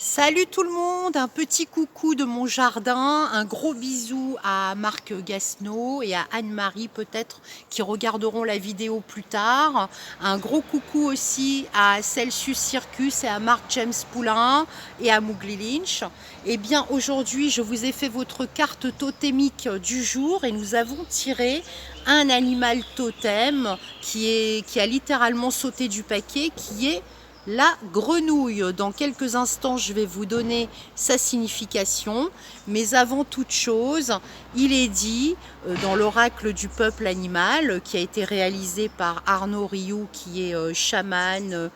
Salut tout le monde, un petit coucou de mon jardin, un gros bisou à Marc Gasneau et à Anne-Marie peut-être qui regarderont la vidéo plus tard. Un gros coucou aussi à Celsius Circus et à Marc James Poulain et à Mougli Lynch. Eh bien aujourd'hui je vous ai fait votre carte totémique du jour et nous avons tiré un animal totem qui a littéralement sauté du paquet, qui est la grenouille. Dans quelques instants, je vais vous donner sa signification. Mais avant toute chose, il est dit dans l'oracle du peuple animal, qui a été réalisé par Arnaud Rioux, qui est chaman,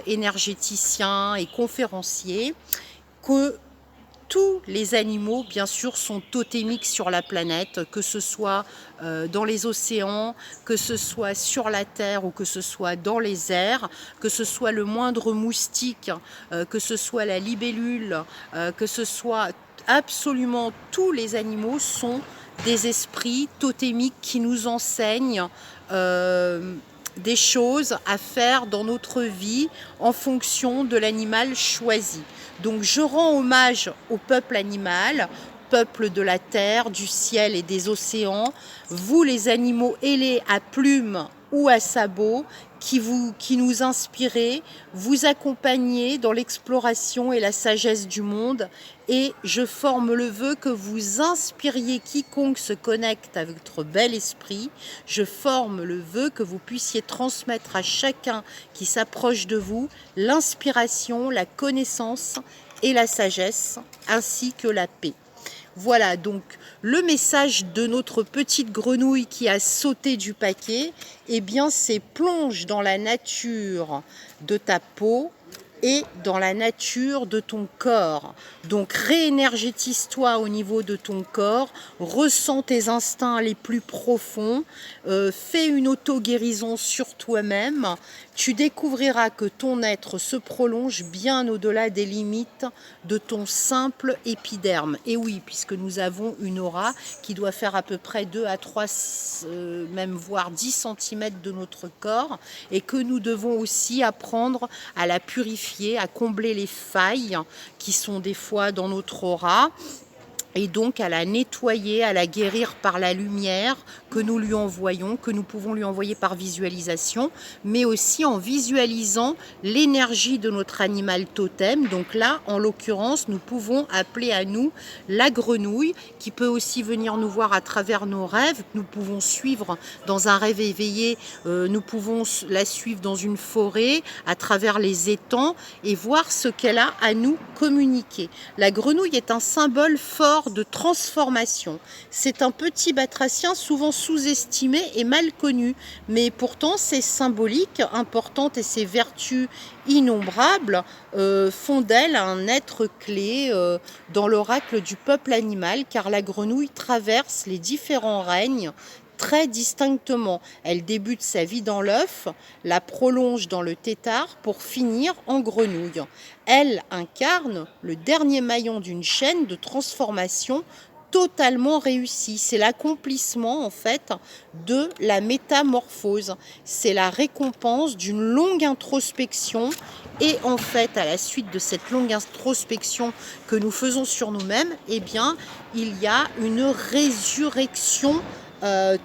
énergéticien et conférencier, que tous les animaux, bien sûr, sont totémiques sur la planète, que ce soit dans les océans, que ce soit sur la terre ou que ce soit dans les airs, que ce soit le moindre moustique, que ce soit la libellule, que ce soit absolument tous les animaux sont des esprits totémiques qui nous enseignent des choses à faire dans notre vie en fonction de l'animal choisi. Donc je rends hommage au peuple animal, peuple de la terre, du ciel et des océans, vous les animaux ailés à plumes ou à sabots qui nous inspirez, vous accompagnez dans l'exploration et la sagesse du monde, et je forme le vœu que vous inspiriez quiconque se connecte avec votre bel esprit. Je forme le vœu que vous puissiez transmettre à chacun qui s'approche de vous l'inspiration, la connaissance et la sagesse, ainsi que la paix. Voilà donc le message de notre petite grenouille qui a sauté du paquet. Eh bien, c'est plonge dans la nature de ta peau et dans la nature de ton corps. Donc réénergétise-toi au niveau de ton corps, ressens tes instincts les plus profonds, fais une auto-guérison sur toi-même. Tu découvriras que ton être se prolonge bien au-delà des limites de ton simple épiderme. Et oui, puisque nous avons une aura qui doit faire à peu près 2 à 3, même voire 10 cm de notre corps, et que nous devons aussi apprendre à la purifier, à combler les failles qui sont des fois dans notre aura, et donc à la nettoyer, à la guérir par la lumière que nous lui envoyons, que nous pouvons lui envoyer par visualisation, mais aussi en visualisant l'énergie de notre animal totem. Donc là, en l'occurrence, nous pouvons appeler à nous la grenouille, qui peut aussi venir nous voir à travers nos rêves. Nous pouvons suivre dans un rêve éveillé, nous pouvons la suivre dans une forêt, à travers les étangs, et voir ce qu'elle a à nous communiquer. La grenouille est un symbole fort de transformation. C'est un petit batracien souvent sous-estimé et mal connu, mais pourtant ses symboliques importantes et ses vertus innombrables font d'elle un être clé dans l'oracle du peuple animal, car la grenouille traverse les différents règnes très distinctement. Elle débute sa vie dans l'œuf, la prolonge dans le tétard pour finir en grenouille. Elle incarne le dernier maillon d'une chaîne de transformation totalement réussie. C'est l'accomplissement en fait de la métamorphose. C'est la récompense d'une longue introspection, et en fait à la suite de cette longue introspection que nous faisons sur nous-mêmes, eh bien il y a une résurrection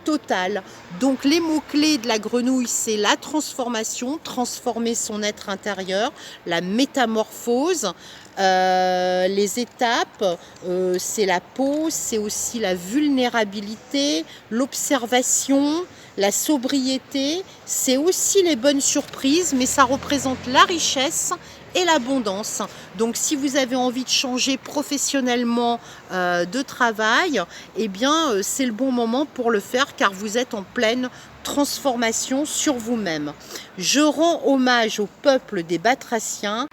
totale. Donc les mots-clés de la grenouille, c'est la transformation, transformer son être intérieur, la métamorphose, les étapes, c'est la peau, c'est aussi la vulnérabilité, l'observation, la sobriété, c'est aussi les bonnes surprises, mais ça représente la richesse et l'abondance. Donc si vous avez envie de changer professionnellement de travail, eh bien c'est le bon moment pour le faire, car vous êtes en pleine transformation sur vous-même. Je rends hommage au peuple des batraciens.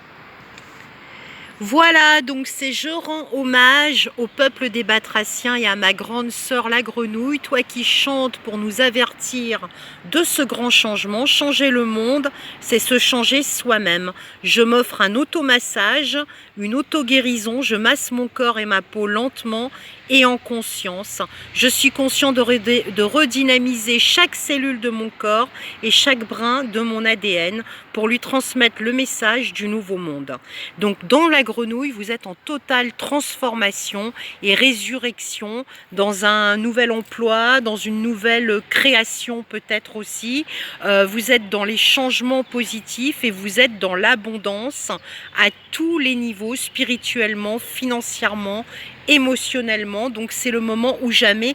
Voilà, donc c'est je rends hommage au peuple des batraciens et à ma grande sœur la grenouille, toi qui chantes pour nous avertir de ce grand changement. Changer le monde, c'est se changer soi-même. Je m'offre un automassage, une auto-guérison, je masse mon corps et ma peau lentement et en conscience. Je suis conscient de redynamiser chaque cellule de mon corps et chaque brin de mon ADN pour lui transmettre le message du nouveau monde. Donc dans la grenouille, vous êtes en totale transformation et résurrection dans un nouvel emploi, dans une nouvelle création peut-être aussi. Vous êtes dans les changements positifs et vous êtes dans l'abondance à tous les niveaux, spirituellement, financièrement, émotionnellement. Donc c'est le moment ou jamais.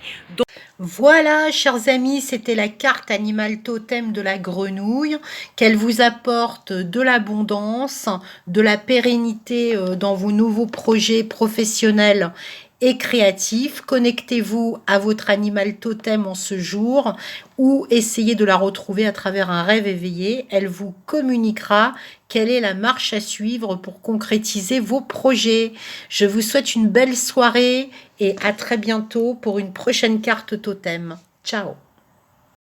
Voilà, chers amis, c'était la carte animal totem de la grenouille, qu'elle vous apporte de l'abondance, de la pérennité dans vos nouveaux projets professionnels et créatifs. Connectez-vous à votre animal totem en ce jour ou essayez de la retrouver à travers un rêve éveillé. Elle vous communiquera quelle est la marche à suivre pour concrétiser vos projets. Je vous souhaite une belle soirée et à très bientôt pour une prochaine carte totem. Ciao!